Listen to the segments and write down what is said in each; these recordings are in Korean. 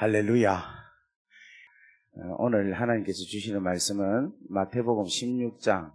할렐루야. 오늘 하나님께서 주시는 말씀은 마태복음 16장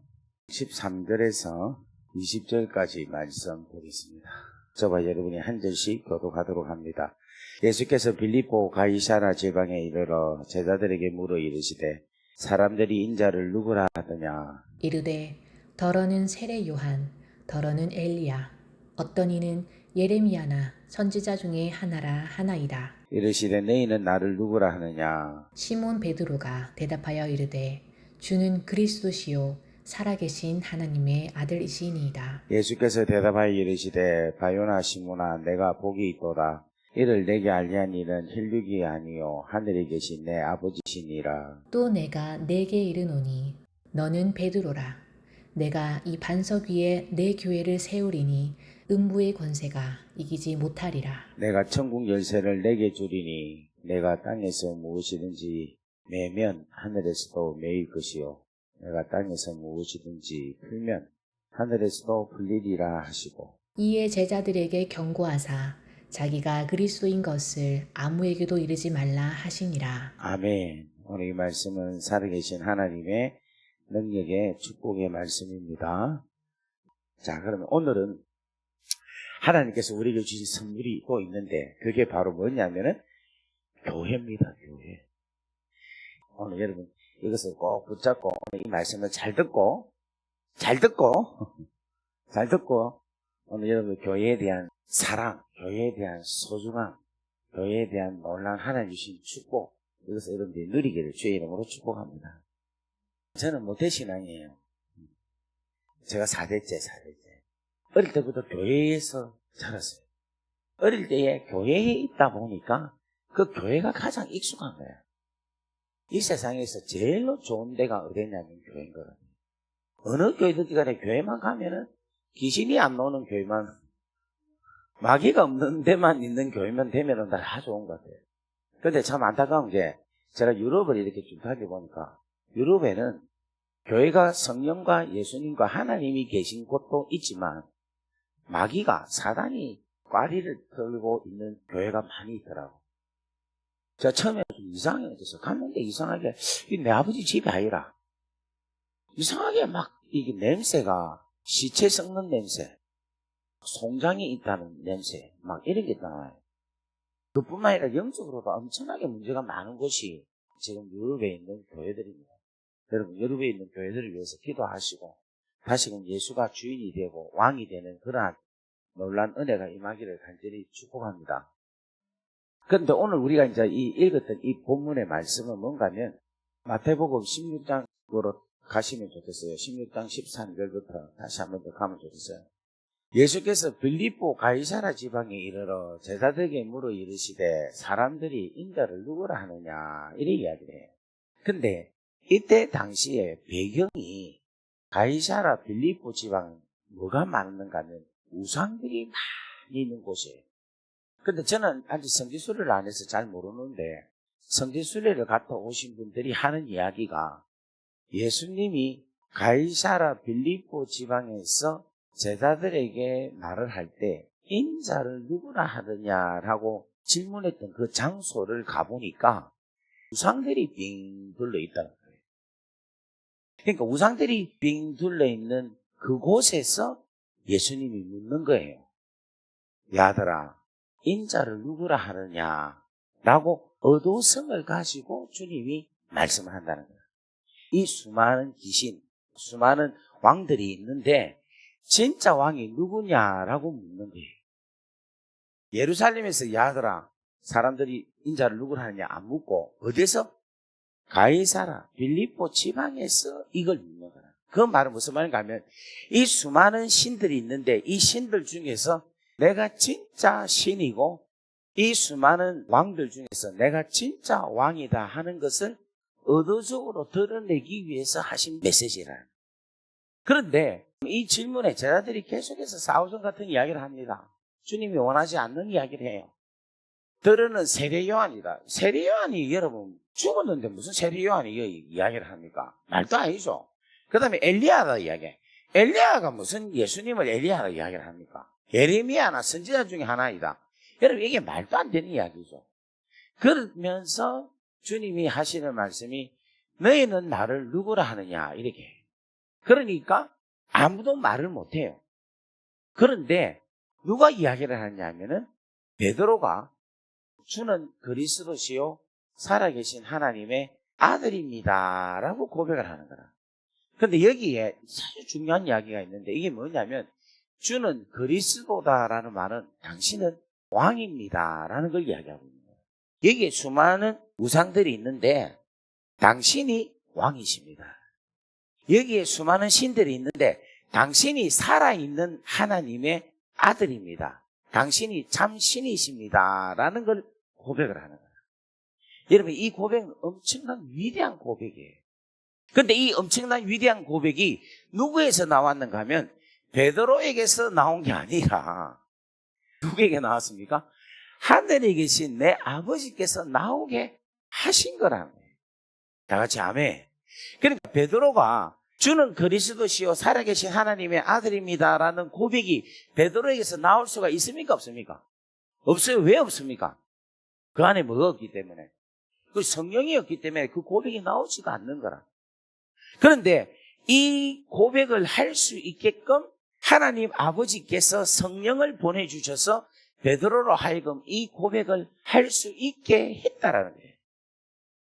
13절에서 20절까지 말씀 보겠습니다. 저와 여러분이 한 절씩 교독하도록 합니다. 예수께서 빌립보 가이사라 지방에 이르러 제자들에게 물어 이르시되 사람들이 인자를 누구라 하더냐. 이르되 더러는 세례 요한, 더러는 엘리야, 어떤 이는 예레미야나 선지자 중에 하나라 하나이다. 이르시되 너희는 나를 누구라 하느냐. 시몬 베드로가 대답하여 이르되 주는 그리스도시요 살아계신 하나님의 아들이시니이다. 예수께서 대답하여 이르시되 바요나 시몬아 내가 복이 있도다. 이를 내게 알리한 이는 혈육이 아니요 하늘에 계신 내 아버지시니라. 또 내가 네게 이르노니 너는 베드로라. 내가 이 반석 위에 내 교회를 세우리니 음부의 권세가 이기지 못하리라. 내가 천국 열쇠를 내게 주리니 내가 땅에서 무엇이든지 매면 하늘에서도 매일 것이요 내가 땅에서 무엇이든지 풀면 하늘에서도 풀리리라 하시고, 이에 제자들에게 경고하사 자기가 그리스도인 것을 아무에게도 이르지 말라 하시니라. 아멘. 오늘 이 말씀은 살아계신 하나님의 능력의 축복의 말씀입니다. 자, 그러면 오늘은 하나님께서 우리에게 주신 선물이 또 있는데 그게 바로 뭐냐면은 교회입니다. 교회. 오늘 여러분 이것을 꼭 붙잡고 오늘 이 말씀을 잘 듣고 오늘 여러분 교회에 대한 사랑, 교회에 대한 소중함, 교회에 대한 놀라운 하나님 주신 축복, 이것을 여러분들이 누리기를 주의 이름으로 축복합니다. 저는 모태신앙이에요. 제가 4대째. 어릴 때부터 교회에서 자랐어요. 어릴 때에 교회에 있다 보니까 그 교회가 가장 익숙한 거예요. 이 세상에서 제일로 좋은 데가 어디냐면 교회인 거거든요. 어느 교회든지 간에 교회만 가면은 귀신이 안 나오는 교회만, 마귀가 없는 데만 있는 교회만 되면은 다 좋은 것 같아요. 그런데 참 안타까운 게 제가 유럽을 이렇게 쭉 다녀보니까 유럽에는 교회가 성령과 예수님과 하나님이 계신 곳도 있지만 마귀가 사단이 꽈리를 들고 있는 교회가 많이 있더라고. 제가 처음에 좀 이상해져서 갔는데 이상하게 내 아버지 집이 아니라 이상하게 막 이게 냄새가 시체 썩는 냄새, 송장이 있다는 냄새 막 이런 게 나와요. 그뿐만 아니라 영적으로도 엄청나게 문제가 많은 곳이 지금 유럽에 있는 교회들입니다. 여러분 유럽에 있는 교회들을 위해서 기도하시고 다시금 예수가 주인이 되고 왕이 되는 그러한 놀라운 은혜가 임하기를 간절히 축복합니다. 그런데 오늘 우리가 이제 읽었던 이 본문의 말씀은 뭔가면 마태복음 16장으로 가시면 좋겠어요. 16장 13절부터 다시 한번 더 가면 좋겠어요. 예수께서 빌립보 가이사라 지방에 이르러 제자들에게 물어 이르시되 사람들이 인자를 누구라 하느냐 이렇게 이야기를 해요. 근데 이때 당시에 배경이 가이사라 빌립보 지방 뭐가 많은가 하면 우상들이 많이 있는 곳이에요. 근데 저는 아직 성지순례를 안 해서 잘 모르는데 성지순례를 갔다 오신 분들이 하는 이야기가 예수님이 가이사라 빌립보 지방에서 제자들에게 말을 할 때 인자를 누구라 하느냐라고 질문했던 그 장소를 가보니까 우상들이 빙 둘러있다는 거예요. 그러니까 우상들이 빙 둘러있는 그곳에서 예수님이 묻는 거예요. 야들아 인자를 누구라 하느냐라고 어두성을 가지고 주님이 말씀을 한다는 거예요. 이 수많은 귀신, 수많은 왕들이 있는데 진짜 왕이 누구냐라고 묻는 거예요. 예루살렘에서 야들아 사람들이 인자를 누구라 하느냐 안 묻고 어디서? 가이사라 빌립보 지방에서 이걸 묻는 거야. 그 말은 무슨 말인가 하면 이 수많은 신들이 있는데 이 신들 중에서 내가 진짜 신이고 이 수많은 왕들 중에서 내가 진짜 왕이다 하는 것을 의도적으로 드러내기 위해서 하신 메시지라는. 그런데 이 질문에 제자들이 계속해서 사후전 같은 이야기를 합니다. 주님이 원하지 않는 이야기를 해요. 들으는 세례 요한이다. 세례 요한이 여러분 죽었는데 무슨 세례 요한이 이야기를 합니까? 말도 아니죠. 그 다음에 엘리야가 이야기해. 엘리야가 무슨 예수님을 엘리야가 이야기를 합니까? 예레미야나 선지자 중에 하나이다. 여러분 이게 말도 안 되는 이야기죠. 그러면서 주님이 하시는 말씀이 너희는 나를 누구라 하느냐 이렇게. 그러니까 아무도 말을 못해요. 그런데 누가 이야기를 하느냐면은 베드로가 주는 그리스도시요 살아계신 하나님의 아들입니다 라고 고백을 하는 거라. 그런데 여기에 아주 중요한 이야기가 있는데 이게 뭐냐면 주는 그리스도다라는 말은 당신은 왕입니다 라는 걸 이야기하고 있는 거예요. 여기에 수많은 우상들이 있는데 당신이 왕이십니다. 여기에 수많은 신들이 있는데 당신이 살아있는 하나님의 아들입니다. 당신이 참 신이십니다 라는 걸 고백을 하는 거예요. 여러분 이 고백은 엄청난 위대한 고백이에요. 그런데 이 엄청난 위대한 고백이 누구에서 나왔는가 하면 베드로에게서 나온 게 아니라 누구에게 나왔습니까? 하늘에 계신 내 아버지께서 나오게 하신 거라는 거예요. 다 같이 아멘. 그러니까 베드로가 주는 그리스도시요 살아계신 하나님의 아들입니다라는 고백이 베드로에게서 나올 수가 있습니까? 없습니까? 없어요. 왜 없습니까? 그 안에 뭐가 없기 때문에. 그 성령이 없기 때문에 그 고백이 나오지도 않는 거라. 그런데 이 고백을 할 수 있게끔 하나님 아버지께서 성령을 보내주셔서 베드로로 하여금 이 고백을 할 수 있게 했다라는 거예요.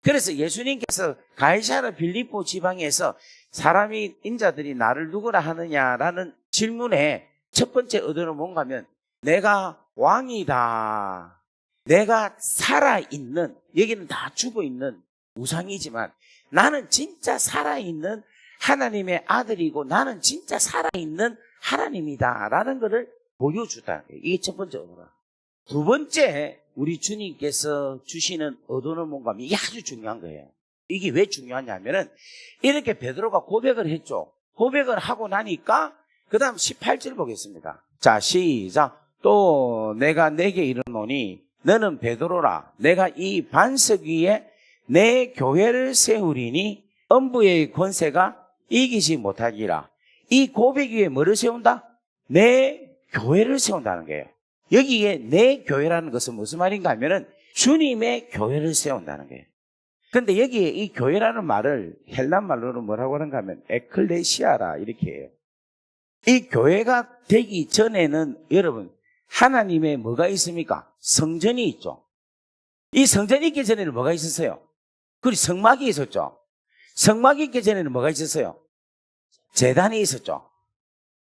그래서 예수님께서 가이사랴 빌립보 지방에서 사람이 인자들이 나를 누구라 하느냐라는 질문에 첫 번째 의도는 뭔가 하면 내가 왕이다. 내가 살아있는, 여기는 다 죽어있는 우상이지만 나는 진짜 살아있는 하나님의 아들이고 나는 진짜 살아있는 하나님이다 라는 것을 보여주다. 이게 첫 번째 의도라. 두 번째 우리 주님께서 주시는 의도는 뭔가 하면 이게 아주 중요한 거예요. 이게 왜 중요하냐면은 이렇게 베드로가 고백을 했죠. 고백을 하고 나니까 그 다음 18절 보겠습니다. 자, 시작. 또 내가 내게 이르노니 너는 베드로라. 내가 이 반석 위에 내 교회를 세우리니 음부의 권세가 이기지 못하리라. 이 고백 위에 뭐를 세운다? 내 교회를 세운다는 거예요. 여기에 내 교회라는 것은 무슨 말인가 하면은 주님의 교회를 세운다는 거예요. 근데 여기에 이 교회라는 말을 헬란 말로는 뭐라고 하는가 하면 에클레시아라 이렇게 해요. 이 교회가 되기 전에는 여러분 하나님의 뭐가 있습니까? 성전이 있죠. 이 성전이 있기 전에는 뭐가 있었어요? 그리고 성막이 있었죠. 성막이 있기 전에는 뭐가 있었어요? 제단이 있었죠.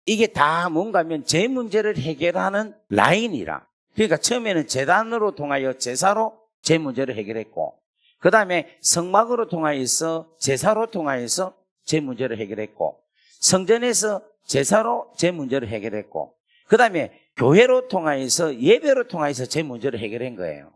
이게 다 뭔가 하면 제 문제를 해결하는 라인이라. 그러니까 처음에는 제단으로 통하여 제사로 제 문제를 해결했고 그 다음에 성막으로 통하여서 제사로 통하여서 제 문제를 해결했고 성전에서 제사로 제 문제를 해결했고 그 다음에 교회로 통하여서 예배로 통하여서 제 문제를 해결한 거예요.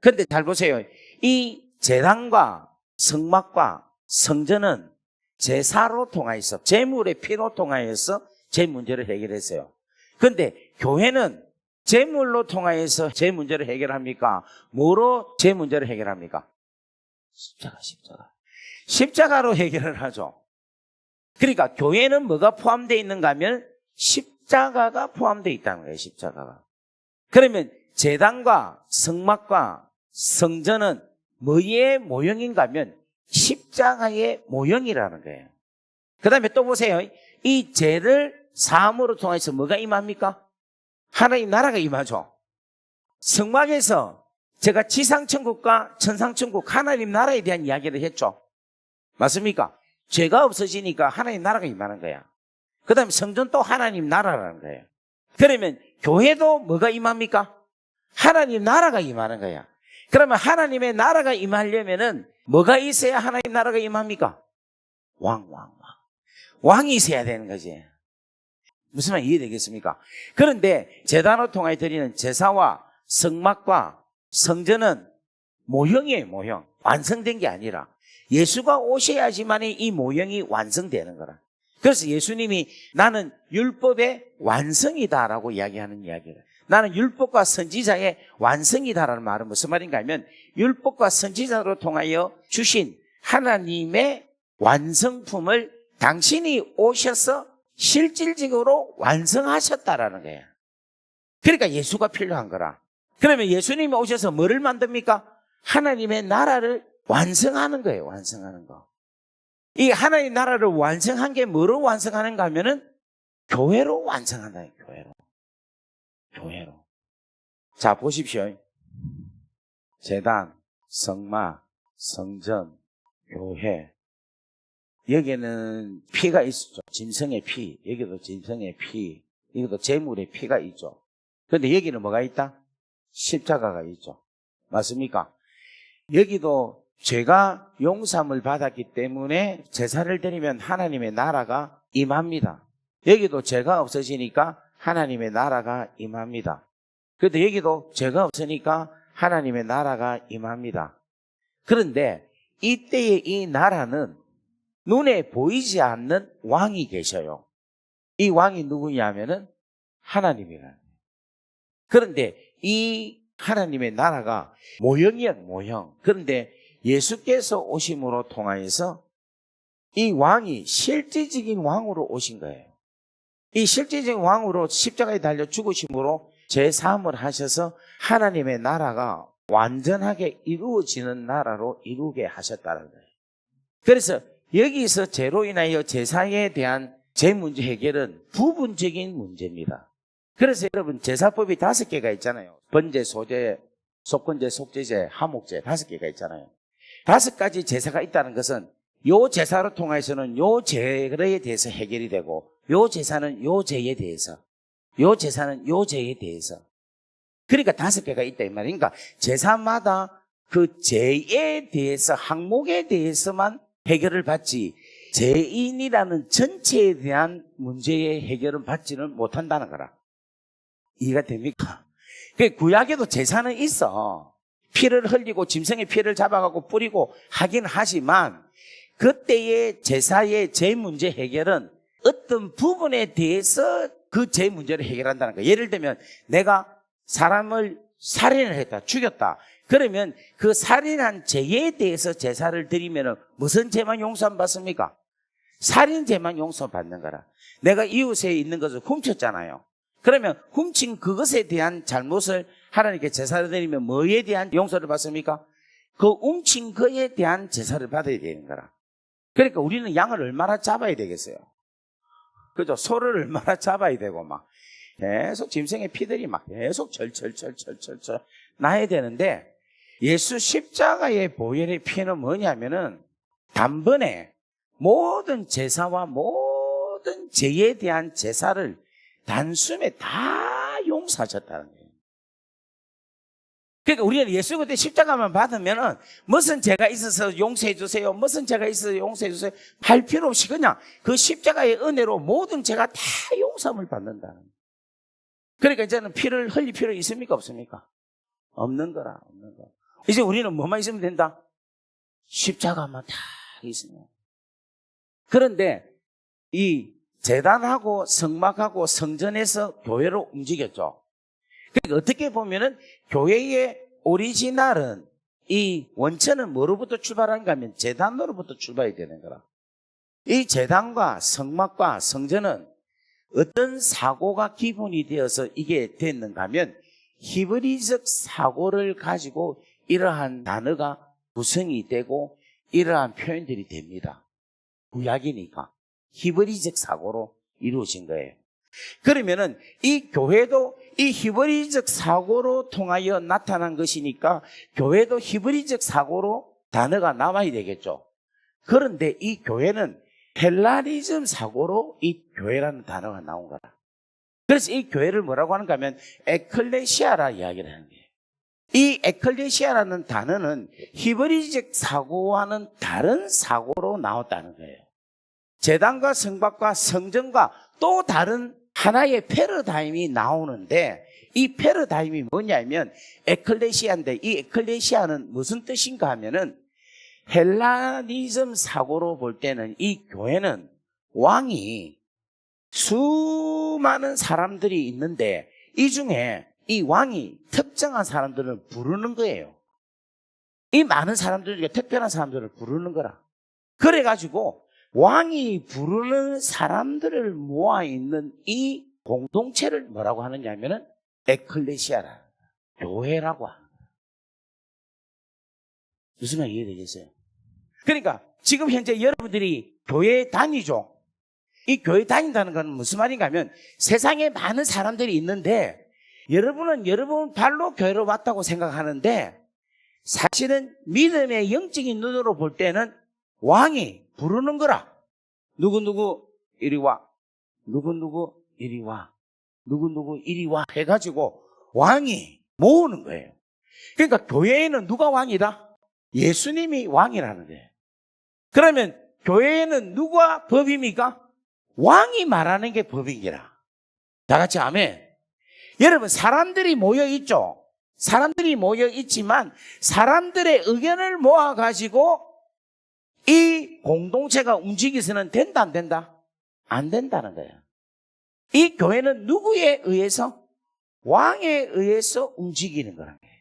그런데 잘 보세요. 이 제단과 성막과 성전은 제사로 통하여서 제물의 피로 통하여서 제 문제를 해결했어요. 그런데 교회는 제물로 통하여서 제 문제를 해결합니까? 뭐로 제 문제를 해결합니까? 십자가. 십자가로 해결을 하죠. 그러니까 교회는 뭐가 포함되어 있는가 하면 십자가가 포함되어 있다는 거예요. 십자가가. 그러면 제단과 성막과 성전은 뭐의 모형인가 하면 십자가의 모형이라는 거예요. 그 다음에 또 보세요. 이 죄를 사함으로 통해서 뭐가 임합니까? 하나님 나라가 임하죠. 성막에서 제가 지상천국과 천상천국 하나님 나라에 대한 이야기를 했죠. 맞습니까? 죄가 없어지니까 하나님 나라가 임하는 거야. 그 다음에 성전 또 하나님 나라라는 거예요. 그러면 교회도 뭐가 임합니까? 하나님 나라가 임하는 거야. 그러면 하나님의 나라가 임하려면은 뭐가 있어야 하나님 나라가 임합니까? 왕이 있어야 되는 거지. 무슨 말 이해되겠습니까? 그런데 제단으로 통하여 드리는 제사와 성막과 성전은 모형이에요, 모형. 완성된 게 아니라 예수가 오셔야지만 이 모형이 완성되는 거라. 그래서 예수님이 나는 율법의 완성이다라고 이야기하는 이야기를. 나는 율법과 선지자의 완성이다라는 말은 무슨 말인가 하면 율법과 선지자로 통하여 주신 하나님의 완성품을 당신이 오셔서 실질적으로 완성하셨다라는 거예요. 그러니까 예수가 필요한 거라. 그러면 예수님이 오셔서 뭐를 만듭니까? 하나님의 나라를 완성하는 거예요. 완성하는 거. 이 하나님의 나라를 완성한 게 뭐로 완성하는가 하면은 교회로 완성한다. 교회로. 교회로. 자, 보십시오. 제단, 성막, 성전, 교회. 여기에는 피가 있죠. 짐승의 피. 여기도 짐승의 피. 여기도 제물의 피가 있죠. 그런데 여기는 뭐가 있다? 십자가가 있죠. 맞습니까? 여기도 죄가 용서함을 받았기 때문에 제사를 드리면 하나님의 나라가 임합니다. 여기도 죄가 없어지니까 하나님의 나라가 임합니다. 그런데 여기도 죄가 없으니까 하나님의 나라가 임합니다. 그런데 이때의 이 나라는 눈에 보이지 않는 왕이 계셔요. 이 왕이 누구냐면은 하나님이라는 거예요. 그런데 이 하나님의 나라가 모형이야, 모형. 그런데 예수께서 오심으로 통하여서 이 왕이 실제적인 왕으로 오신 거예요. 이 실제적인 왕으로 십자가에 달려 죽으심으로 제사함을 하셔서 하나님의 나라가 완전하게 이루어지는 나라로 이루게 하셨다는 거예요. 그래서 여기서 죄로 인하여 제사에 대한 제 문제 해결은 부분적인 문제입니다. 그래서 여러분 제사법이 5개가 있잖아요. 번제, 소제, 속건제, 속제제, 하목제 5개가 있잖아요. 5가지 제사가 있다는 것은 요 제사로 통해서는 요 죄에 대해서 해결이 되고 요 제사는 요 죄에 대해서 요 제사는 요 죄에 대해서 그러니까 5개가 있다 이 말이에요. 그러니까 제사마다 그 죄에 대해서 항목에 대해서만 해결을 받지 죄인이라는 전체에 대한 문제의 해결은 받지는 못한다는 거라. 이해가 됩니까? 구약에도 제사는 있어. 피를 흘리고 짐승의 피를 잡아가고 뿌리고 하긴 하지만 그때의 제사의 죄 문제 해결은 어떤 부분에 대해서 그 죄 문제를 해결한다는 거예요. 예를 들면 내가 사람을 살인을 했다, 죽였다. 그러면 그 살인한 죄에 대해서 제사를 드리면 무슨 죄만 용서 안 받습니까? 살인죄만 용서받는 거라. 내가 이웃에 있는 것을 훔쳤잖아요. 그러면 훔친 그것에 대한 잘못을 하나님께 제사를 드리면 뭐에 대한 용서를 받습니까? 그 훔친 그에 대한 제사를 받아야 되는 거라. 그러니까 우리는 양을 얼마나 잡아야 되겠어요? 그죠? 소를 얼마나 잡아야 되고 막 계속 짐승의 피들이 막 계속 철철철철철철 나야 되는데 예수 십자가의 보혈의 피는 뭐냐면은 단번에 모든 제사와 모든 죄에 대한 제사를 단숨에 다 용서하셨다는 거예요. 그러니까 우리는 예수 그때 십자가만 받으면은 무슨 죄가 있어서 용서해 주세요, 무슨 죄가 있어서 용서해 주세요 할 필요 없이 그냥 그 십자가의 은혜로 모든 죄가 다 용서함을 받는다는 거예요. 그러니까 이제는 피를 흘릴 필요 있습니까 없습니까? 없는 거라. 없는 거. 이제 우리는 뭐만 있으면 된다? 십자가만 다 있으면. 그런데 이 제단하고 성막하고 성전에서 교회로 움직였죠. 그러니까 어떻게 보면은 교회의 오리지널은 이 원천은 뭐로부터 출발하는가 하면 제단으로부터 출발이 되는 거라. 이 제단과 성막과 성전은 어떤 사고가 기본이 되어서 이게 됐는가 하면 히브리적 사고를 가지고 이러한 단어가 구성이 되고 이러한 표현들이 됩니다. 구약이니까 히브리적 사고로 이루어진 거예요. 그러면은 이 교회도 이 히브리적 사고로 통하여 나타난 것이니까 교회도 히브리적 사고로 단어가 나와야 되겠죠. 그런데 이 교회는 헬라니즘 사고로 이 교회라는 단어가 나온 거라. 그래서 이 교회를 뭐라고 하는가 하면 에클레시아라 이야기를 하는 거예요. 이 에클레시아라는 단어는 히브리적 사고와는 다른 사고로 나왔다는 거예요. 제단과 성막과 성전과 또 다른 하나의 패러다임이 나오는데 이 패러다임이 뭐냐면 에클레시아인데 이 에클레시아는 무슨 뜻인가 하면은 헬라니즘 사고로 볼 때는 이 교회는 왕이 수많은 사람들이 있는데 이 중에 이 왕이 특정한 사람들을 부르는 거예요. 이 많은 사람들 중에 특별한 사람들을 부르는 거라. 그래가지고 왕이 부르는 사람들을 모아있는 이 공동체를 뭐라고 하느냐 하면은 에클레시아라, 교회라고 하는 거예요. 무슨 말 이해되겠어요? 그러니까 지금 현재 여러분들이 교회에 다니죠. 이 교회 다닌다는 건 무슨 말인가 하면 세상에 많은 사람들이 있는데 여러분은 여러분 발로 교회로 왔다고 생각하는데 사실은 믿음의 영적인 눈으로 볼 때는 왕이 부르는 거라. 누구누구 이리 와. 누구누구 이리 와. 누구누구 이리 와 해가지고 왕이 모으는 거예요. 그러니까 교회에는 누가 왕이다? 예수님이 왕이라는 거예요. 그러면 교회에는 누가 법입니까? 왕이 말하는 게 법이기라. 다 같이 아멘. 여러분 사람들이 모여 있죠. 사람들이 모여 있지만 사람들의 의견을 모아가지고 이 공동체가 움직여서는 된다 안 된다? 안 된다는 거예요. 이 교회는 누구에 의해서? 왕에 의해서 움직이는 거라는 거예요.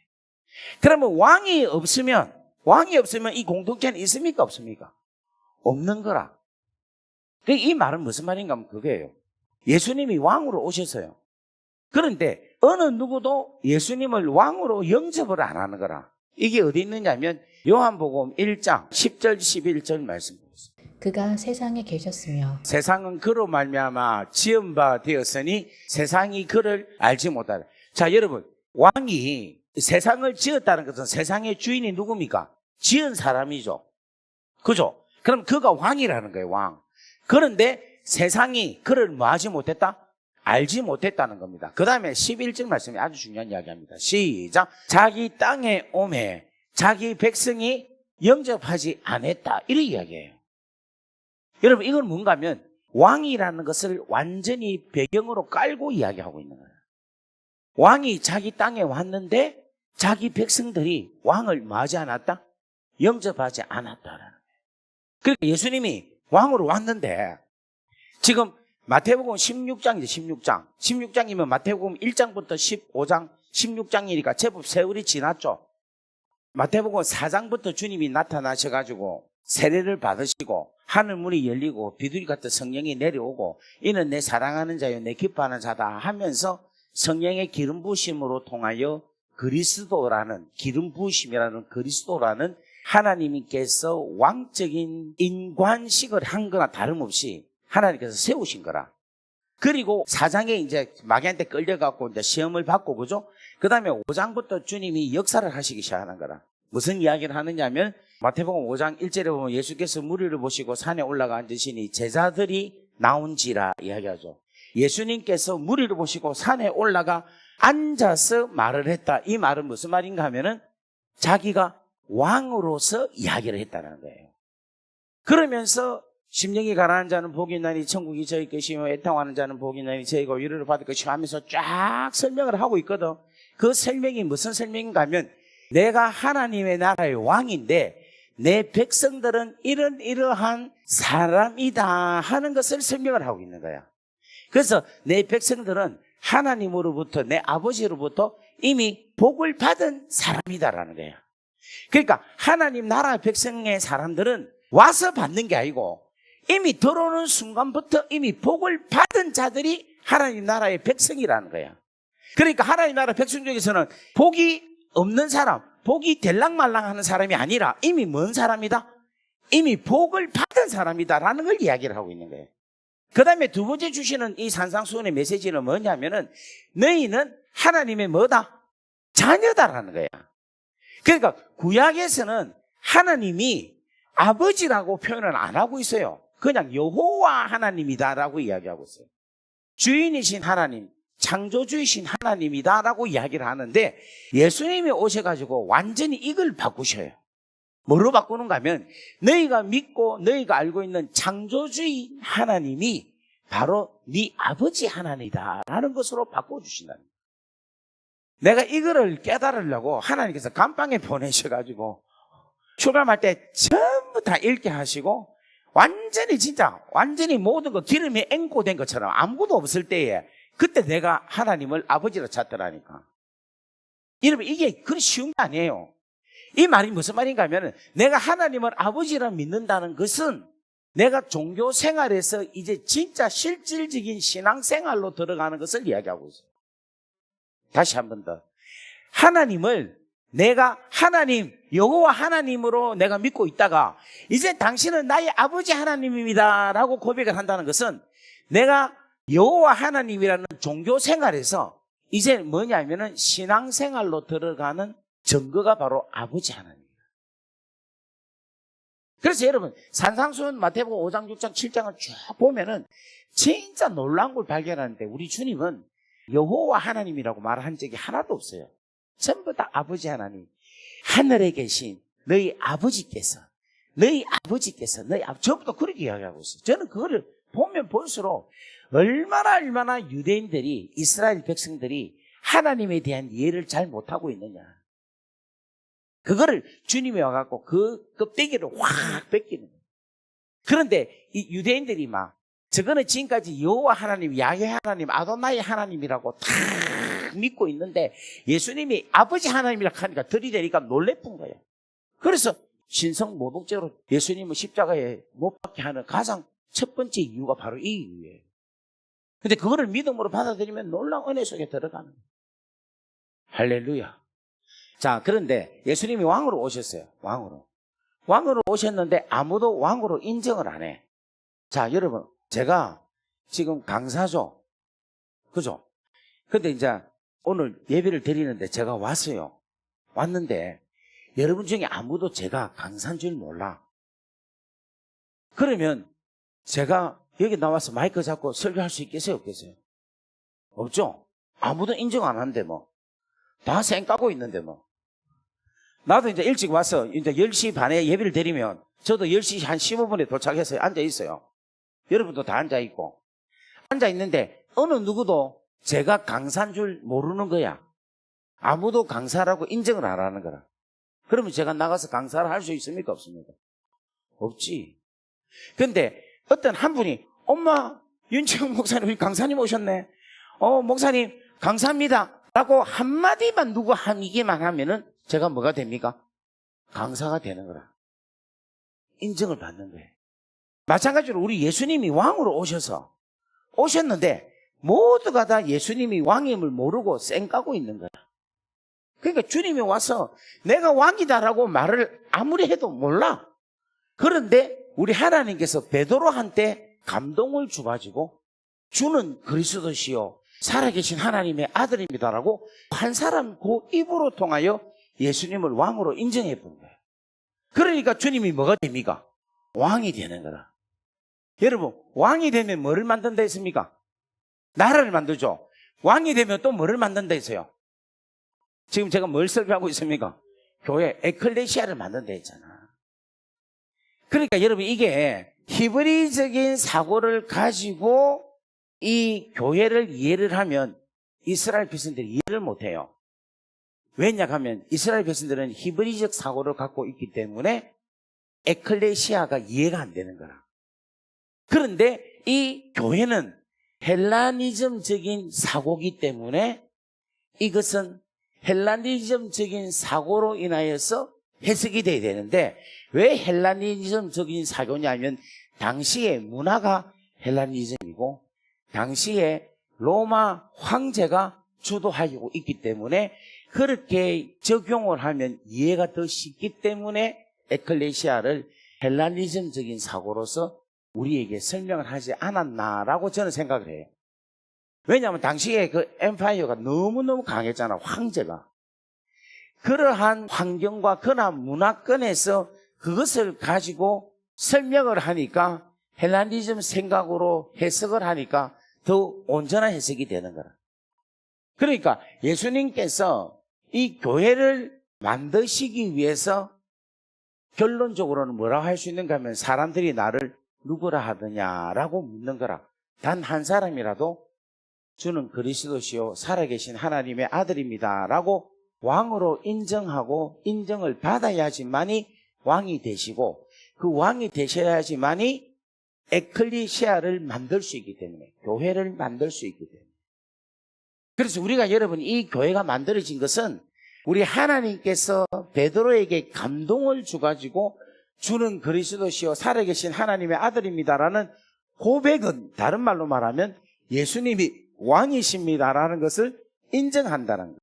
그러면 왕이 없으면 이 공동체는 있습니까? 없습니까? 없는 거라. 이 말은 무슨 말인가 하면 그거예요. 예수님이 왕으로 오셨어요. 그런데 어느 누구도 예수님을 왕으로 영접을 안 하는 거라. 이게 어디 있느냐면 요한복음 1장 10절 11절 말씀 보겠습니다. 그가 세상에 계셨으며 세상은 그로 말미암아 지은 바 되었으니 세상이 그를 알지 못하라. 자, 여러분, 왕이 세상을 지었다는 것은 세상의 주인이 누굽니까? 지은 사람이죠. 그죠? 그럼 그가 왕이라는 거예요, 왕. 그런데 세상이 그를 뭐하지 못했다? 알지 못했다는 겁니다. 그 다음에 11절 말씀이 아주 중요한 이야기합니다. 시작. 자기 땅에 오매 자기 백성이 영접하지 않았다. 이런 이야기예요. 여러분, 이건 뭔가 하면 왕이라는 것을 완전히 배경으로 깔고 이야기하고 있는 거예요. 왕이 자기 땅에 왔는데 자기 백성들이 왕을 뭐하지 않았다? 영접하지 않았다라는 거예요. 그러니까 예수님이 왕으로 왔는데 지금 마태복음 16장이죠. 16장이면 마태복음 1장부터 15장 16장이니까 제법 세월이 지났죠. 마태복음 4장부터 주님이 나타나셔가지고 세례를 받으시고 하늘문이 열리고 비둘기 같은 성령이 내려오고 이는 내 사랑하는 자요 내 기뻐하는 자다 하면서 성령의 기름 부으심으로 통하여 그리스도라는 기름 부으심이라는 그리스도라는 하나님께서 왕적인 인관식을 한 거나 다름없이 하나님께서 세우신 거라. 그리고 4장에 이제 마귀한테 끌려갖고 이제 시험을 받고, 그죠? 그 다음에 5장부터 주님이 역사를 하시기 시작하는 거라. 무슨 이야기를 하느냐면, 마태복음 5장 1절에 보면 예수께서 무리를 보시고 산에 올라가 앉으시니 제자들이 나온지라 이야기하죠. 예수님께서 무리를 보시고 산에 올라가 앉아서 말을 했다. 이 말은 무슨 말인가 하면은 자기가 왕으로서 이야기를 했다는 거예요. 그러면서 심령이 가라앉은 자는 복이 있나니 천국이 저희 것이며 애통하는 자는 복이 있나니 저희가 위로를 받을 것이며 하면서 쫙 설명을 하고 있거든. 그 설명이 무슨 설명인가 하면 내가 하나님의 나라의 왕인데 내 백성들은 이러한 사람이다 하는 것을 설명을 하고 있는 거야. 그래서 내 백성들은 하나님으로부터 내 아버지로부터 이미 복을 받은 사람이다라는 거야. 그러니까 하나님 나라 백성의 사람들은 와서 받는 게 아니고 이미 들어오는 순간부터 이미 복을 받은 자들이 하나님 나라의 백성이라는 거야. 그러니까 하나님 나라 백성 중에서는 복이 없는 사람, 복이 될랑말랑 하는 사람이 아니라 이미 뭔 사람이다? 이미 복을 받은 사람이다라는 걸 이야기를 하고 있는 거예요. 그 다음에 두 번째 주시는 이 산상수훈의 메시지는 뭐냐면은 너희는 하나님의 뭐다? 자녀다라는 거야. 그러니까 구약에서는 하나님이 아버지라고 표현을 안 하고 있어요. 그냥 여호와 하나님이다라고 이야기하고 있어요. 주인이신 하나님, 창조주이신 하나님이다라고 이야기를 하는데 예수님이 오셔가지고 완전히 이걸 바꾸셔요. 뭐로 바꾸는가 하면 너희가 믿고 너희가 알고 있는 창조주인 하나님이 바로 네 아버지 하나님이다라는 것으로 바꿔주신다는 거예요. 내가 이거를 깨달으려고 하나님께서 감방에 보내셔가지고 출감할 때 전부 다 읽게 하시고 완전히 모든 거 기름이 앵고된 것처럼 아무것도 없을 때에 그때 내가 하나님을 아버지로 찾더라니까. 여러분 이게 그리 쉬운 게 아니에요. 이 말이 무슨 말인가 하면 내가 하나님을 아버지로 믿는다는 것은 내가 종교 생활에서 이제 진짜 실질적인 신앙생활로 들어가는 것을 이야기하고 있어요. 다시 한 번 더. 하나님을 내가 하나님, 여호와 하나님으로 내가 믿고 있다가 이제 당신은 나의 아버지 하나님입니다 라고 고백을 한다는 것은 내가 여호와 하나님이라는 종교 생활에서 이제 뭐냐면은 신앙생활로 들어가는 증거가 바로 아버지 하나님입니다. 그래서 여러분 산상수훈 마태복음 5장 6장 7장을 쭉 보면은 진짜 놀라운 걸 발견하는데 우리 주님은 여호와 하나님이라고 말한 적이 하나도 없어요. 전부 다 아버지 하나님, 하늘에 계신 너희 아버지께서 전부 다 그렇게 이야기하고 있어요. 저는 그거를 보면 볼수록 얼마나 유대인들이, 이스라엘 백성들이 하나님에 대한 이해를 잘 못하고 있느냐. 그거를 주님이 와갖고 그 껍데기를 확 벗기는 거예요. 그런데 이 유대인들이 막 저거는 지금까지 여호와 하나님, 야훼 하나님, 아도나이 하나님이라고 다 믿고 있는데 예수님이 아버지 하나님이라고 하니까 들이대니까 놀래픈 거예요. 그래서 신성 모독죄로 예수님을 십자가에 못 박게 하는 가장 첫 번째 이유가 바로 이 이유예요. 근데 그거를 믿음으로 받아들이면 놀라운 은혜 속에 들어가는 거예요. 할렐루야. 자, 그런데 예수님이 왕으로 오셨어요. 왕으로 오셨는데 아무도 왕으로 인정을 안 해. 자, 여러분, 제가 지금 강사죠. 그죠? 근데 이제 오늘 예배를 드리는데 제가 왔어요. 왔는데 여러분 중에 아무도 제가 강사인 줄 몰라. 그러면 제가 여기 나와서 마이크 잡고 설교할 수 있겠어요? 없겠어요? 없죠? 아무도 인정 안 하는데 뭐. 다 쌩 까고 있는데 뭐. 나도 이제 일찍 와서 이제 10시 반에 예배를 드리면 저도 10시 한 15분에 도착해서 앉아 있어요. 여러분도 다 앉아 있고. 앉아 있는데 어느 누구도 제가 강사인 줄 모르는 거야. 아무도 강사라고 인정을 안 하는 거라. 그러면 제가 나가서 강사를 할 수 있습니까? 없습니까? 없지. 근데 어떤 한 분이 엄마 윤채영 목사님 우리 강사님 오셨네. 목사님 강사입니다 라고 한마디만 누구 하기만 하면은 제가 뭐가 됩니까? 강사가 되는 거라. 인정을 받는 거예요. 마찬가지로 우리 예수님이 왕으로 오셨는데 모두가 다 예수님이 왕임을 모르고 쌩까고 있는 거야. 그러니까 주님이 와서 내가 왕이다라고 말을 아무리 해도 몰라. 그런데 우리 하나님께서 베드로한테 감동을 주가지고 주는 그리스도시요 살아계신 하나님의 아들입니다라고 한 사람 그 입으로 통하여 예수님을 왕으로 인정해 본 거예요. 그러니까 주님이 뭐가 됩니까? 왕이 되는 거라. 여러분 왕이 되면 뭐를 만든다 했습니까? 나라를 만들죠. 왕이 되면 또 뭐를 만든다 했어요? 지금 제가 뭘 설교하고 있습니까? 교회 에클레시아를 만든다 했잖아. 그러니까 여러분 이게 히브리적인 사고를 가지고 이 교회를 이해를 하면 이스라엘 백성들이 이해를 못해요. 왜냐 하면 이스라엘 백성들은 히브리적 사고를 갖고 있기 때문에 에클레시아가 이해가 안 되는 거라. 그런데 이 교회는 헬라니즘적인 사고이기 때문에 이것은 헬라니즘적인 사고로 인하여서 해석이 돼야 되는데 왜 헬라니즘적인 사고냐면 당시의 문화가 헬라니즘이고 당시에 로마 황제가 주도하고 있기 때문에 그렇게 적용을 하면 이해가 더 쉽기 때문에 에클레시아를 헬라니즘적인 사고로서 우리에게 설명을 하지 않았나라고 저는 생각을 해요. 왜냐하면 당시에 그 엠파이어가 너무너무 강했잖아, 황제가. 그러한 환경과 그러한 문화권에서 그것을 가지고 설명을 하니까 헬라니즘 생각으로 해석을 하니까 더 온전한 해석이 되는 거라. 그러니까 예수님께서 이 교회를 만드시기 위해서 결론적으로는 뭐라고 할 수 있는가 하면 사람들이 나를 누구라 하더냐라고 묻는 거라. 단 한 사람이라도 주는 그리스도시요 살아계신 하나님의 아들입니다라고 왕으로 인정하고 인정을 받아야지만이 왕이 되시고 그 왕이 되셔야지만이 에클레시아를 만들 수 있기 때문에 교회를 만들 수 있기 때문에 그래서 우리가 여러분 이 교회가 만들어진 것은 우리 하나님께서 베드로에게 감동을 주가지고 주는 그리스도시요 살아계신 하나님의 아들입니다라는 고백은 다른 말로 말하면 예수님이 왕이십니다라는 것을 인정한다는 거예요.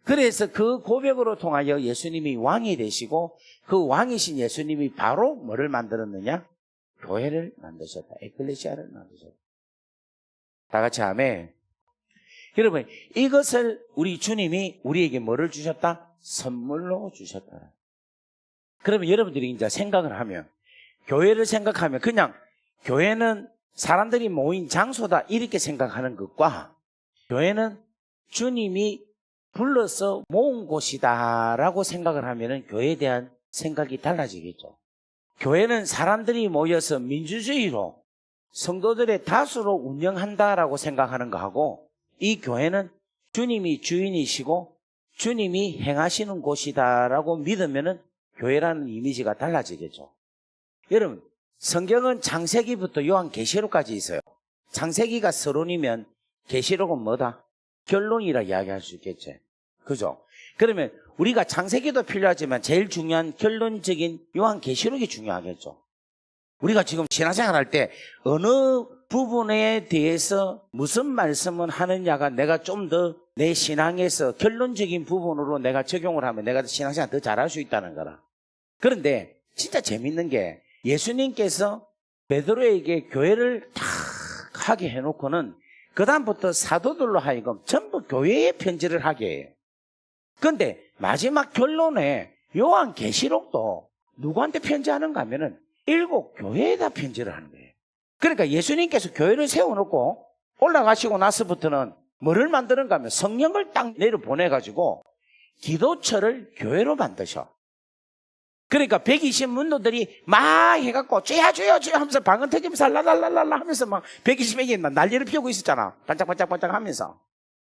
그래서 그 고백으로 통하여 예수님이 왕이 되시고 그 왕이신 예수님이 바로 뭐를 만들었느냐? 교회를 만드셨다. 에클레시아를 만드셨다. 다 같이 아멘. 여러분, 이것을 우리 주님이 우리에게 뭐를 주셨다? 선물로 주셨다. 그러면 여러분들이 이제 생각을 하면, 교회를 생각하면 그냥 교회는 사람들이 모인 장소다 이렇게 생각하는 것과 교회는 주님이 불러서 모은 곳이다라고 생각을 하면 교회에 대한 생각이 달라지겠죠. 교회는 사람들이 모여서 민주주의로 성도들의 다수로 운영한다라고 생각하는 거하고, 이 교회는 주님이 주인이시고 주님이 행하시는 곳이다라고 믿으면 교회라는 이미지가 달라지겠죠. 여러분, 성경은 창세기부터 요한계시록까지 있어요. 창세기가 서론이면 계시록은 뭐다? 결론이라 이야기할 수 있겠지. 그죠? 그러면 우리가 창세기도 필요하지만 제일 중요한 결론적인 요한계시록이 중요하겠죠. 우리가 지금 신앙생활 할 때 어느 부분에 대해서 무슨 말씀을 하느냐가 내가 좀 더 내 신앙에서 결론적인 부분으로 내가 적용을 하면 내가 신앙생활 더 잘할 수 있다는 거라. 그런데 진짜 재밌는 게 예수님께서 베드로에게 교회를 탁 하게 해놓고는 그 다음부터 사도들로 하여금 전부 교회에 편지를 하게 해요. 그런데 마지막 결론에 요한계시록도 누구한테 편지하는가 하면은 7 교회에다 편지를 하는 거예요. 그러니까 예수님께서 교회를 세워놓고 올라가시고 나서부터는 뭐를 만드는가 하면 성령을 딱 내려보내가지고 기도처를 교회로 만드셔. 그러니까 120 문도들이 막 해갖고 주여 주여 주여 하면서 방언 터지면서 랄랄랄랄라 하면서 막 120명이 막 난리를 피우고 있었잖아. 반짝반짝반짝 하면서.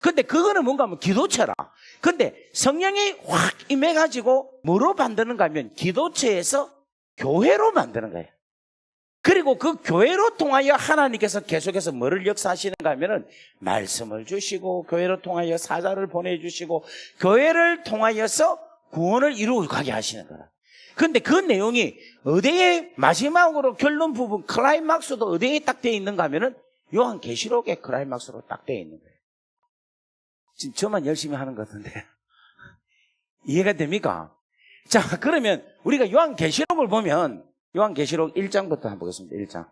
근데 그거는 뭔가 하면 기도처라. 근데 성령이 확 임해가지고 뭐로 만드는가 하면 기도처에서 교회로 만드는 거예요. 그리고 그 교회로 통하여 하나님께서 계속해서 뭐를 역사하시는가 하면은 말씀을 주시고 교회로 통하여 사자를 보내주시고 교회를 통하여서 구원을 이루어 가게 하시는 거라. 근데 그 내용이 어디에 마지막으로 결론 부분 클라이막스도 어디에 딱 되어 있는가 하면은 요한계시록의 클라이막스로 딱 되어 있는 거예요. 지금 저만 열심히 하는 것 같은데 이해가 됩니까? 자, 그러면 우리가 요한계시록을 보면 요한계시록 1장부터 한번 보겠습니다. 1장.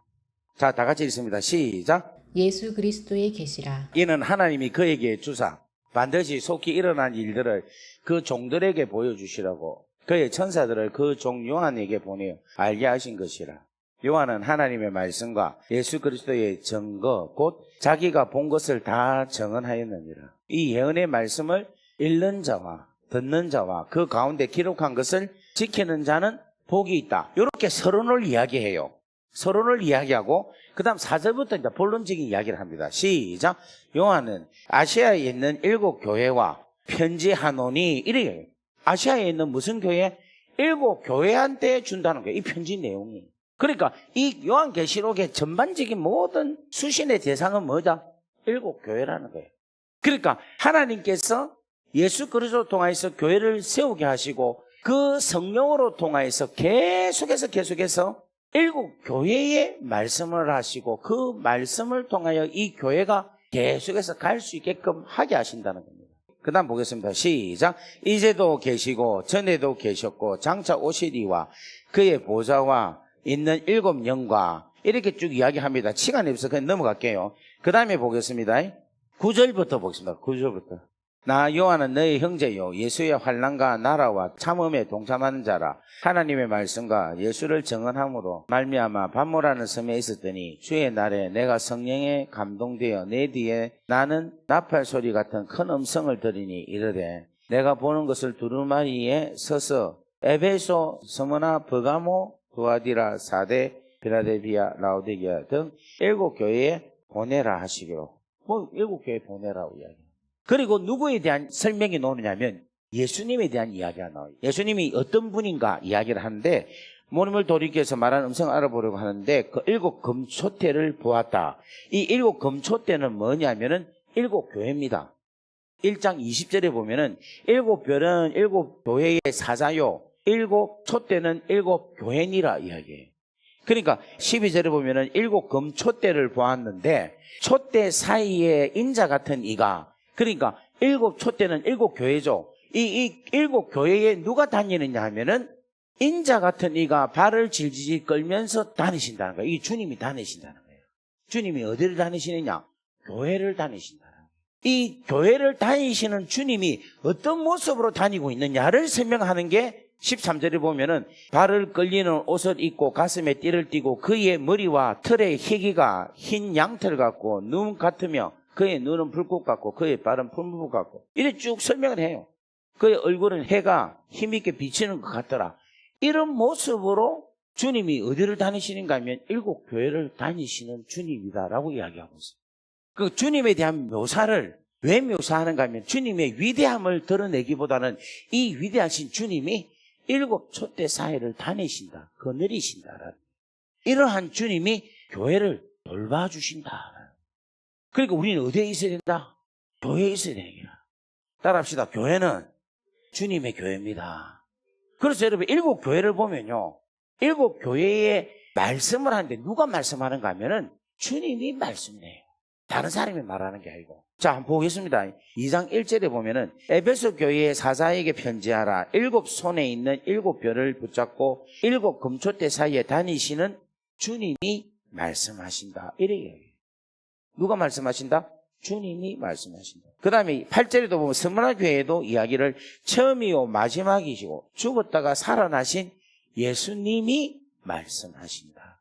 자, 다 같이 읽습니다. 시작. 예수 그리스도의 계시라. 이는 하나님이 그에게 주사 반드시 속히 일어난 일들을 그 종들에게 보여주시라고 그의 천사들을 그 종 요한에게 보내어 알게 하신 것이라. 요한은 하나님의 말씀과 예수 그리스도의 증거 곧 자기가 본 것을 다 증언하였느니라. 이 예언의 말씀을 읽는 자와 듣는 자와 그 가운데 기록한 것을 지키는 자는 복이 있다. 이렇게 서론을 이야기해요. 서론을 이야기하고 그 다음 4절부터 이제 본론적인 이야기를 합니다. 시작. 요한은 아시아에 있는 7 교회와 편지하노니 이래요. 아시아에 있는 무슨 교회? 7 교회한테 준다는 거예요. 이 편지 내용이. 그러니까 이 요한계시록의 전반적인 모든 수신의 대상은 뭐다? 7 교회라는 거예요. 그러니까 하나님께서 예수 그리스도를 통해서 교회를 세우게 하시고 그 성령으로 통해서 계속해서 7 교회의 말씀을 하시고 그 말씀을 통하여 이 교회가 계속해서 갈 수 있게끔 하게 하신다는 겁니다. 그 다음 보겠습니다. 시작. 이제도 계시고 전에도 계셨고 장차 오시리와 그의 보좌와 있는 7 영과 이렇게 쭉 이야기합니다. 시간이 없어서 그냥 넘어갈게요. 그 다음에 보겠습니다. 9절부터 보겠습니다. 9절부터. 나 요한은 너의 형제요 예수의 환난과 나라와 참음에 동참하는 자라. 하나님의 말씀과 예수를 증언함으로 말미암아 반모라는 섬에 있었더니 주의 날에 내가 성령에 감동되어 내 뒤에 나는 나팔 소리 같은 큰 음성을 들으니 이르되 내가 보는 것을 두루마리에 서서 에베소, 스무나, 버가모, 두아디라, 사데, 필라델피아, 라오디게아 등 7 교회에 보내라 하시기로. 뭐 7 교회에 보내라고 이야기해요. 그리고 누구에 대한 설명이 나오느냐면 예수님에 대한 이야기가 나와요. 예수님이 어떤 분인가 이야기를 하는데 모님을 돌이켜서 말하는 음성을 알아보려고 하는데 그 7 금초대를 보았다. 이 7 금초대는 뭐냐면은 7 교회입니다. 1장 20절에 보면은 7 별은 7 교회의 사자요 7 촛대는 7 교회니라 이야기해요. 그러니까 12절에 보면은 7 금초대를 보았는데 촛대 사이에 인자 같은 이가 그러니까 일곱 촛대는 일곱 교회죠. 이 일곱 교회에 누가 다니느냐 하면은 인자 같은 이가 발을 질질 끌면서 다니신다는 거예요. 이 주님이 다니신다는 거예요. 주님이 어디를 다니시느냐? 교회를 다니신다는 거예요. 이 교회를 다니시는 주님이 어떤 모습으로 다니고 있느냐를 설명하는 게 13절에 보면은 발을 끌리는 옷을 입고 가슴에 띠를 띠고 그의 머리와 털의 희기가 흰 양털 같고 눈 같으며 그의 눈은 불꽃 같고 그의 발은 풀무불 같고 이래 쭉 설명을 해요. 그의 얼굴은 해가 힘있게 비치는 것 같더라. 이런 모습으로 주님이 어디를 다니시는가 하면 일곱 교회를 다니시는 주님이다라고 이야기하고 있어요. 그 주님에 대한 묘사를 왜 묘사하는가 하면 주님의 위대함을 드러내기보다는 이 위대하신 주님이 일곱 촛대 사이를 다니신다, 거느리신다. 이러한 주님이 교회를 돌봐주신다. 그러니까 우리는 어디에 있어야 된다? 교회에 있어야 되니까. 따라합시다. 교회는 주님의 교회입니다. 그래서 여러분 일곱 교회를 보면요, 일곱 교회에 말씀을 하는데 누가 말씀하는가 하면은 주님이 말씀해요. 다른 사람이 말하는 게 아니고. 자, 한번 보겠습니다. 2장 1절에 보면은 에베소 교회의 사자에게 편지하라. 일곱 손에 있는 일곱 별을 붙잡고 일곱 금촛대 사이에 다니시는 주님이 말씀하신다. 이래 얘기해요. 누가 말씀하신다? 주님이 말씀하신다. 그 다음에 8절에도 보면 스무나 교회에도 이야기를 처음이요 마지막이시고 죽었다가 살아나신 예수님이 말씀하신다.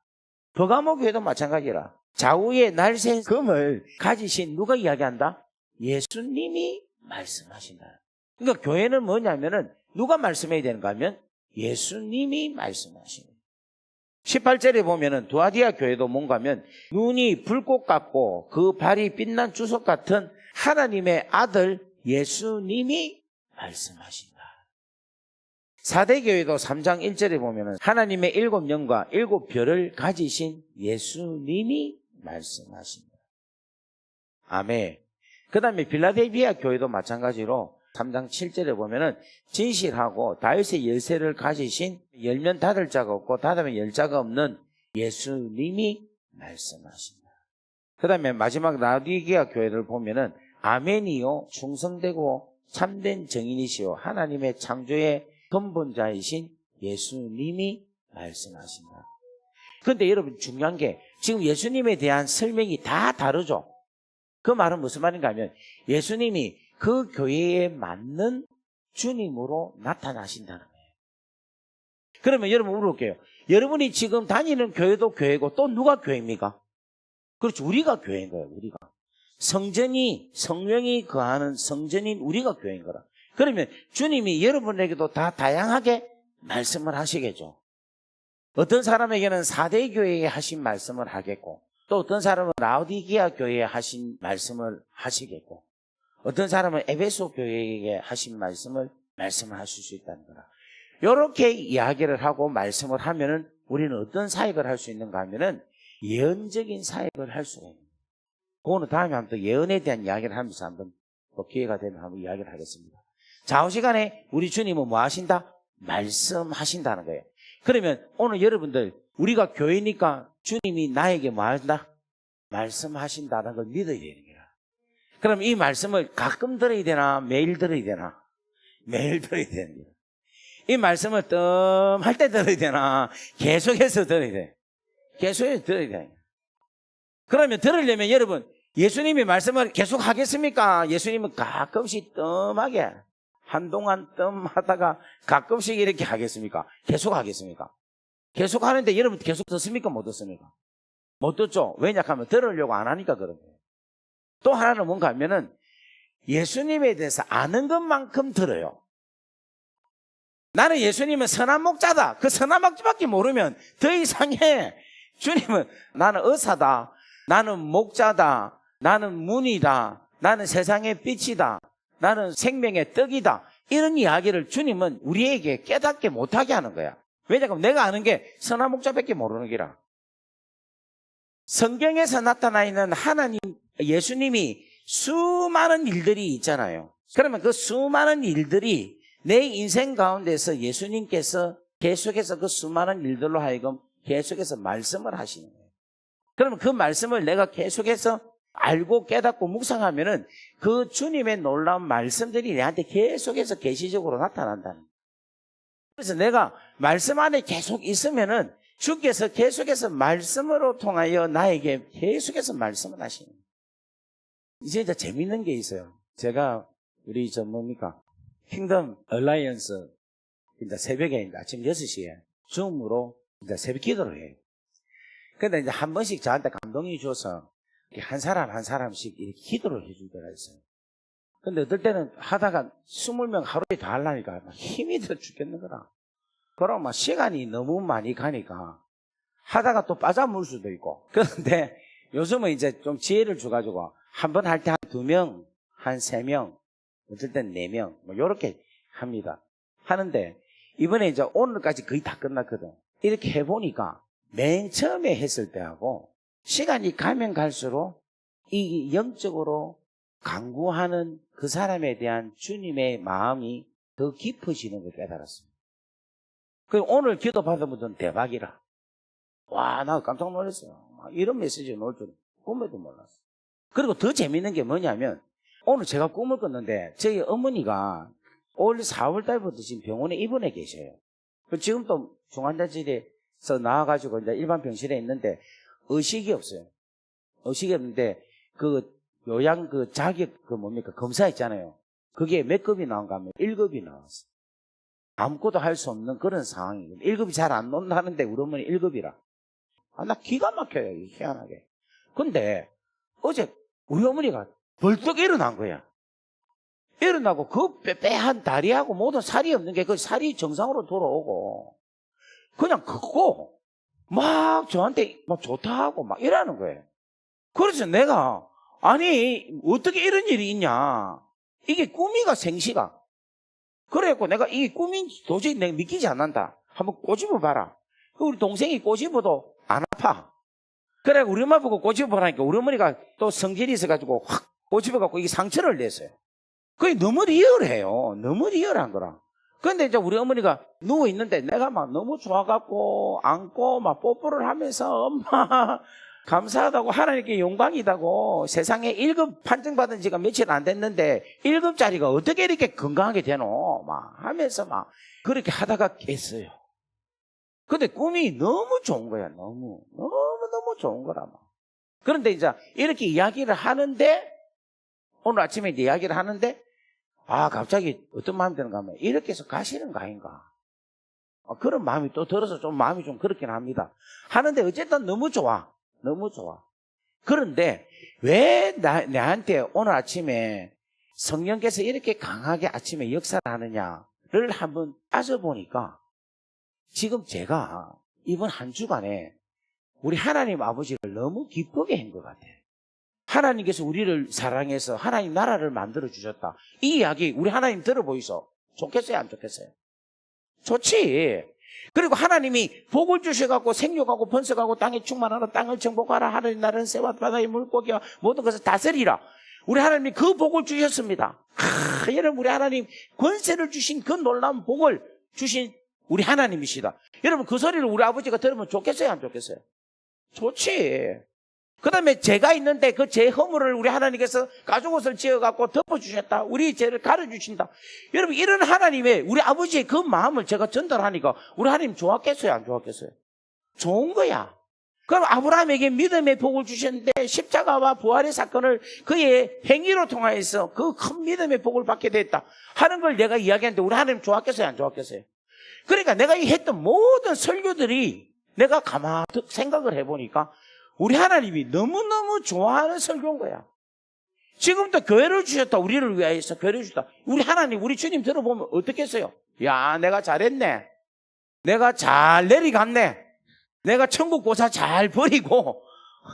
버가모 교회도 마찬가지라. 좌우에 날쌘 금을 가지신 누가 이야기한다? 예수님이 말씀하신다. 그러니까 교회는 뭐냐면은 누가 말씀해야 되는가 하면 예수님이 말씀하시는. 18절에 보면은 두아디아 교회도 뭔가 하면 눈이 불꽃 같고 그 발이 빛난 주석 같은 하나님의 아들 예수님이 말씀하신다. 사대교회도 3장 1절에 보면은 하나님의 일곱 영과 일곱 별을 가지신 예수님이 말씀하신다. 아멘. 그 다음에 빌라델비아 교회도 마찬가지로 3장 7절에 보면은 진실하고 다윗의 열쇠를 가지신 열면 닫을 자가 없고 닫으면 열 자가 없는 예수님이 말씀하신다. 그 다음에 마지막 라디기아 교회를 보면은 아멘이요 충성되고 참된 정인이시요 하나님의 창조의 근본자이신 예수님이 말씀하신다. 그런데 여러분 중요한 게 지금 예수님에 대한 설명이 다 다르죠. 그 말은 무슨 말인가 하면 예수님이 그 교회에 맞는 주님으로 나타나신다는 거예요. 그러면 여러분 물어볼게요. 여러분이 지금 다니는 교회도 교회고 또 누가 교회입니까? 그렇죠. 우리가 교회인 거예요. 우리가. 성전이 성령이 거하는 성전인 우리가 교회인 거라. 그러면 주님이 여러분에게도 다 다양하게 말씀을 하시겠죠. 어떤 사람에게는 사대교회에 하신 말씀을 하겠고 또 어떤 사람은 라오디게아 교회에 하신 말씀을 하시겠고 어떤 사람은 에베소 교회에 하신 말씀을 말씀하실 수 있다는 거라. 이렇게 이야기를 하고 말씀을 하면은 우리는 어떤 사역을 할 수 있는가 하면은 예언적인 사역을 할 수가 있는 거예요. 그거는 다음에 한번 또 예언에 대한 이야기를 하면서 한번 또 기회가 되면 한번 이야기를 하겠습니다. 좌우 시간에 우리 주님은 뭐 하신다? 말씀하신다는 거예요. 그러면 오늘 여러분들 우리가 교회니까 주님이 나에게 뭐 한다? 말씀하신다는 걸 믿어야 되는 거야. 그럼 이 말씀을 가끔 들어야 되나? 매일 들어야 되나? 매일 들어야 되는 거야. 이 말씀을 뜸할 때 들어야 되나? 계속해서 들어야 돼. 계속해서 들어야 돼. 그러면 들으려면 여러분 예수님이 말씀을 계속 하겠습니까? 예수님은 가끔씩 뜸하게 한동안 뜸하다가 가끔씩 이렇게 하겠습니까? 계속 하겠습니까? 계속 하는데 여러분 계속 듣습니까? 못 듣습니까? 못 듣죠? 왜냐하면 들으려고 안 하니까 그런 거예요. 또 하나는 뭔가 하면은 예수님에 대해서 아는 것만큼 들어요. 나는 예수님은 선한 목자다. 그 선한 목자밖에 모르면 더 이상해. 주님은 나는 의사다. 나는 목자다. 나는 문이다. 나는 세상의 빛이다. 나는 생명의 떡이다. 이런 이야기를 주님은 우리에게 깨닫게 못하게 하는 거야. 왜냐하면 내가 아는 게 선한 목자밖에 모르는 기라. 성경에서 나타나 있는 하나님, 예수님이 수많은 일들이 있잖아요. 그러면 그 수많은 일들이 내 인생 가운데서 예수님께서 계속해서 그 수많은 일들로 하여금 계속해서 말씀을 하시는 거예요. 그러면 그 말씀을 내가 계속해서 알고 깨닫고 묵상하면은 그 주님의 놀라운 말씀들이 내한테 계속해서 계시적으로 나타난다는 거예요. 그래서 내가 말씀 안에 계속 있으면은 주께서 계속해서 말씀으로 통하여 나에게 계속해서 말씀을 하시는 거예요. 이제 재밌는 게 있어요. 제가 우리 뭡니까? 킹덤 얼라이언스 이제 새벽에 이제 아침 6시에 줌으로 이제 새벽 기도를 해요. 근데 이제 한 번씩 저한테 감동이 줘서 한 사람 한 사람씩 이렇게 기도를 해줄 때가 있어요. 근데 어떨 때는 하다가 20명 하루에 다 하려니까 막 힘이 들어 죽겠는 거라. 그럼 막 시간이 너무 많이 가니까 하다가 또 빠져물 수도 있고. 그런데 요즘은 이제 좀 지혜를 줘가지고 한 번 할 때 한 2명, 한 3명, 어떨 땐 4명, 뭐 요렇게 합니다. 하는데 이번에 이제 오늘까지 거의 다 끝났거든. 이렇게 해보니까 맨 처음에 했을 때하고 시간이 가면 갈수록 이 영적으로 강구하는 그 사람에 대한 주님의 마음이 더 깊어지는 걸 깨달았습니다. 그 오늘 기도 받은 분들은 대박이라. 와, 나 깜짝 놀랐어요. 이런 메시지가 나올 줄 꿈에도 몰랐어. 그리고 더 재밌는 게 뭐냐면 오늘 제가 꿈을 꿨는데 저희 어머니가 올 4월 달부터 지금 병원에 입원해 계셔요. 지금 또 중환자실에서 나와가지고 이제 일반 병실에 있는데 의식이 없어요. 의식이 없는데 그 요양 그 자격 그 뭡니까 검사 있잖아요. 그게 몇 급이 나온가 하면 1급이 나왔어요. 아무것도 할 수 없는 그런 상황이에요. 1급이 잘 안 논다는데 우리 어머니 1급이라. 나 기가 막혀요. 희한하게. 근데 어제 우리 어머니가 벌떡 일어난 거야. 일어나고 그 빼빼한 다리하고 모든 살이 없는 게 그 살이 정상으로 돌아오고 그냥 걷고 막 저한테 막 좋다 하고 막 이러는 거예요. 그래서 내가 아니 어떻게 이런 일이 있냐. 이게 꿈이가 생시가. 그래갖고 내가 이게 꿈인지 도저히 내가 믿기지 않는다. 한번 꼬집어 봐라. 우리 동생이 꼬집어도 안 아파. 그래 우리 엄마 보고 꼬집어보라니까 우리 어머니가 또 성질이 있어가지고 확 꼬집어갖고 이게 상처를 냈어요. 그게 너무 리얼해요. 너무 리얼한 거라. 그런데 이제 우리 어머니가 누워있는데 내가 막 너무 좋아갖고 안고 막 뽀뽀를 하면서 엄마 감사하다고 하나님께 영광이다고 세상에 1급 판정받은 지가 며칠 안 됐는데 1급짜리가 어떻게 이렇게 건강하게 되노 막 하면서 막 그렇게 하다가 깼어요. 근데 꿈이 너무 좋은 거야. 너무 좋은 거라 막. 그런데 이제 이렇게 이야기를 하는데 오늘 아침에 이야기를 하는데 갑자기 어떤 마음이 드는가 하면 이렇게 해서 가시는 거 아닌가. 그런 마음이 또 들어서 좀 마음이 좀 그렇긴 합니다. 하는데 어쨌든 너무 좋아. 너무 좋아. 그런데 왜 나한테 오늘 아침에 성령께서 이렇게 강하게 아침에 역사를 하느냐를 한번 따져보니까 지금 제가 이번 한 주간에 우리 하나님 아버지를 너무 기쁘게 한 것 같아요. 하나님께서 우리를 사랑해서 하나님 나라를 만들어 주셨다. 이 이야기 우리 하나님 들어보이소. 좋겠어요? 안 좋겠어요? 좋지. 그리고 하나님이 복을 주셔갖고 생육하고 번성하고 땅에 충만하라 땅을 정복하라 하늘의 나라는 새와 바다의 물고기와 모든 것을 다스리라. 우리 하나님이 그 복을 주셨습니다. 여러분 우리 하나님 권세를 주신 그 놀라운 복을 주신 우리 하나님이시다. 여러분 그 소리를 우리 아버지가 들으면 좋겠어요? 안 좋겠어요? 좋지. 그 다음에 죄가 있는데 그 죄 허물을 우리 하나님께서 가죽옷을 지어갖고 덮어주셨다. 우리 죄를 가려주신다. 여러분 이런 하나님의 우리 아버지의 그 마음을 제가 전달하니까 우리 하나님 좋았겠어요? 안 좋았겠어요? 좋은 거야. 그럼 아브라함에게 믿음의 복을 주셨는데 십자가와 부활의 사건을 그의 행위로 통하여서 그 큰 믿음의 복을 받게 됐다 하는 걸 내가 이야기하는데 우리 하나님 좋았겠어요? 안 좋았겠어요? 그러니까 내가 했던 모든 설교들이 내가 가만히 생각을 해보니까 우리 하나님이 너무너무 좋아하는 설교인 거야. 지금도 교회를 주셨다. 우리를 위하여서 교회를 주셨다. 우리 하나님, 우리 주님 들어보면 어떻겠어요? 야, 내가 잘했네. 내가 잘 내려갔네. 내가 천국 고사 잘 버리고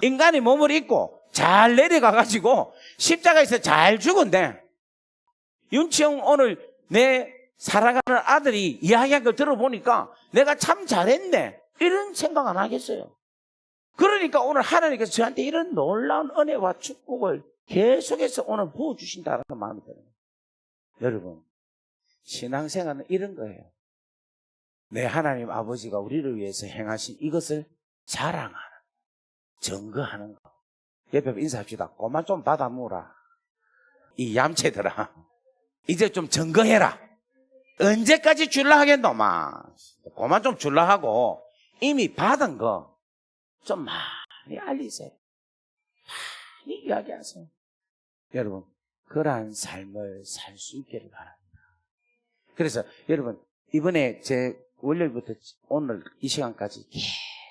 인간의 몸을 입고 잘 내려가가지고 십자가에서 잘 죽었네. 윤치영 오늘 내 사랑하는 아들이 이야기한 걸 들어보니까 내가 참 잘했네. 이런 생각 안 하겠어요? 그러니까 오늘 하나님께서 저한테 이런 놀라운 은혜와 축복을 계속해서 오늘 부어주신다는 마음이 들어요. 여러분, 신앙생활은 이런 거예요. 내 하나님 아버지가 우리를 위해서 행하신 이것을 자랑하는, 증거하는 거. 옆에 인사합시다. 그만 좀 받아 무라. 이 얌체들아. 이제 좀 증거해라. 언제까지 줄라 하겠노마. 그만 좀 줄라 하고 이미 받은 거 좀 많이 알리세요. 많이 이야기하세요. 여러분, 그러한 삶을 살 수 있기를 바랍니다. 그래서 여러분, 이번에 제 월요일부터 오늘 이 시간까지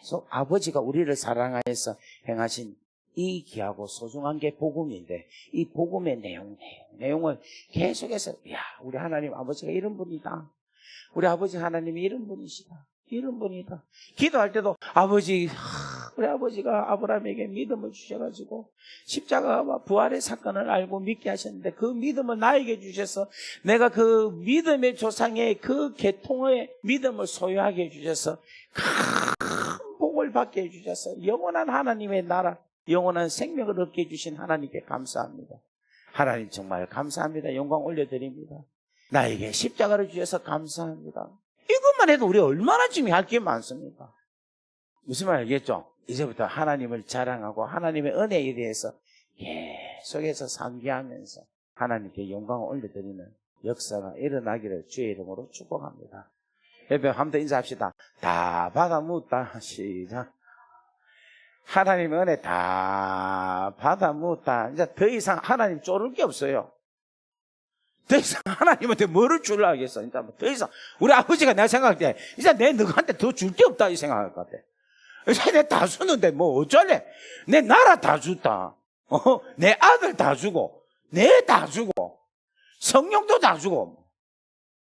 계속 아버지가 우리를 사랑하여서 행하신 이 귀하고 소중한 게 복음인데, 이 복음의 내용을 계속해서, 야, 우리 하나님 아버지가 이런 분이다. 우리 아버지 하나님이 이런 분이시다. 이런 분이다. 기도할 때도 우리 아버지가 아브라함에게 믿음을 주셔가지고 십자가와 부활의 사건을 알고 믿게 하셨는데, 그 믿음을 나에게 주셔서 내가 그 믿음의 조상의 그 계통의 믿음을 소유하게 해주셔서 큰 복을 받게 해주셔서 영원한 하나님의 나라, 영원한 생명을 얻게 해주신 하나님께 감사합니다. 하나님 정말 감사합니다. 영광 올려드립니다. 나에게 십자가를 주셔서 감사합니다. 이것만 해도 우리 얼마나 지금 할 게 많습니까? 무슨 말 알겠죠? 이제부터 하나님을 자랑하고 하나님의 은혜에 대해서 계속해서 상기하면서 하나님께 영광을 올려드리는 역사가 일어나기를 주의 이름으로 축복합니다. 옆에 한 번 더 인사합시다. 다 받아 묻다. 시작. 하나님의 은혜 다 받아 묻다. 이제 더 이상 하나님 쪼를 게 없어요. 더 이상 하나님한테 뭐를 주려 하겠어. 이제 더 이상 우리 아버지가 내가 생각할 때 이제 내 너한테 더 줄 게 없다 이 생각할 것 같아. 이제 내 다 주는데 뭐 어쩔래? 내 나라 다 줬다. 내 아들 다 주고 내 다 주고 성령도 다 주고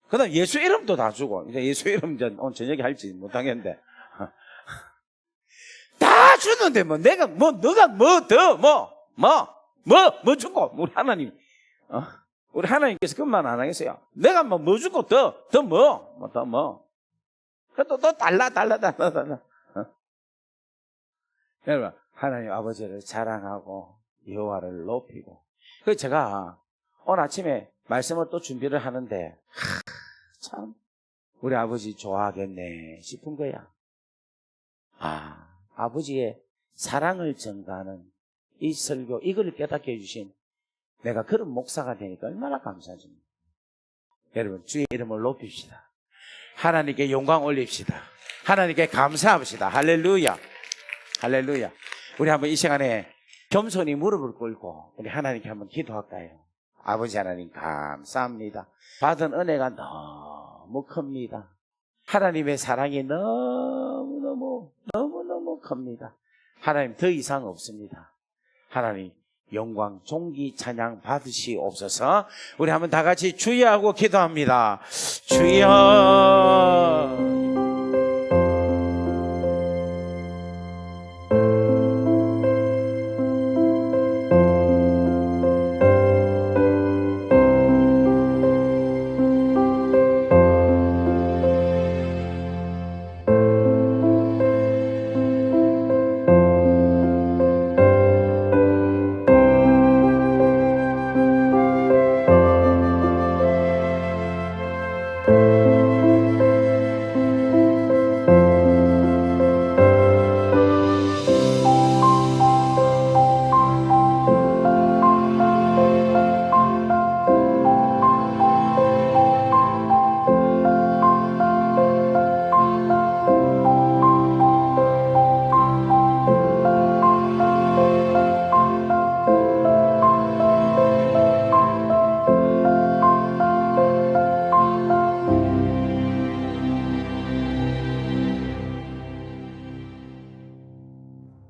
그다음 예수 이름도 다 주고. 이제 예수 이름 이제 오늘 저녁에 할지 못하겠는데 다 주는데 뭐 내가 뭐 너가 뭐 더 뭐 주고 우리 하나님 우리 하나님께서 그만 안 하겠어요. 내가 뭐 주고 더 그래도 또 달라. 여러분, 하나님 아버지를 자랑하고 여호와를 높이고. 그래서 제가 오늘 아침에 말씀을 또 준비를 하는데 참 우리 아버지 좋아하겠네 싶은 거야. 아버지의 사랑을 전가하는 이 설교, 이걸 깨닫게 해주신 내가 그런 목사가 되니까 얼마나 감사합니다. 여러분, 주의 이름을 높입시다. 하나님께 영광 올립시다. 하나님께 감사합시다. 할렐루야. 할렐루야. 우리 한번 이 시간에 겸손히 무릎을 꿇고 우리 하나님께 한번 기도할까요? 아버지 하나님 감사합니다. 받은 은혜가 너무 큽니다. 하나님의 사랑이 너무너무 큽니다. 하나님 더 이상 없습니다. 하나님 영광, 존귀, 찬양 받으시옵소서. 우리 한번 다 같이 주여 하고 기도합니다. 주여.